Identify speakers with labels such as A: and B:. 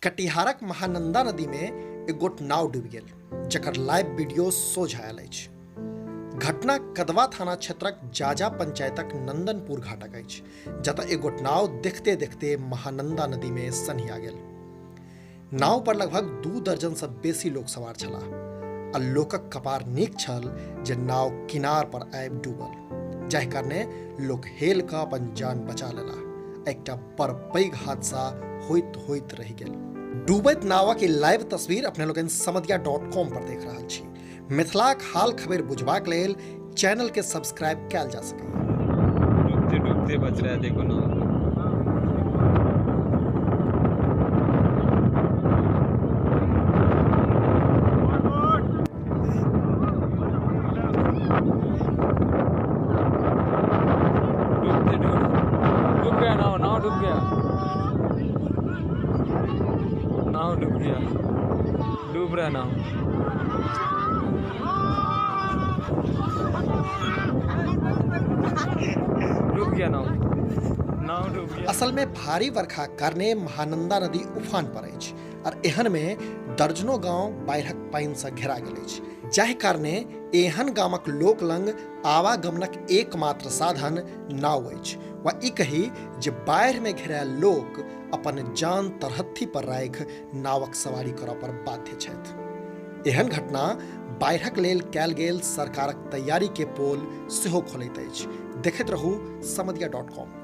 A: कटिहारक महानंदा नदी में एक गोट नाव डूबि गेल, जकर लाइव वीडियो सोझा आयल अछि। घटना कदवा थाना क्षेत्रक जाजा पंचायतक नंदनपुर घाटक अछि, जतऽ एक गोट नाव देखते देखते महानंदा नदी में सन्हिया गेल। नाव पर लगभग 2 दर्जन से बेसी लोक सवार छलाह आ लोकक कपार नीक छल जे नाव किनार पर आबि डूबल, जाहि कारणे लोक हेल कऽ अपन जान बचा लेलाह। एकटा बड़ पैघ हादसा होइत रहि गेल। डूबैत नावक लाइव तस्वीर अपने लोगन समधिया.com पर देख रहल छी। मिथिलाक हाल खबर बुझबाक लेल चैनल के सब्सक्राइब कैल जा सकैए।
B: डूबते डूबते बच रहा है, देखो ना। डूब गया नाव डूब गया, नाव डूब गया, डूब रहा नाव। डूब गया नाव डूब गया।
A: असल में भारी वर्षा कारणे महानंदा नदी उफान पर अछि और एहन में दर्जनों गांव बाढ़िक पानि से घेरा गेल अछि, जाहि कारणे एहन गामक लोक लंग आवागमनक एकमात्र साधन नाव अछि। वा ई कही जे बाढ़ि में घेरायल लोक अपन जान तरहत्थी पर राखि नावक सवारी करऽ पर बाध्य छथि। एहन घटना बाढ़िक लेल कैल गेल सरकारक तैयारी के पोल सेहो खोलैत अछि। देखैत रहू समधिया.com।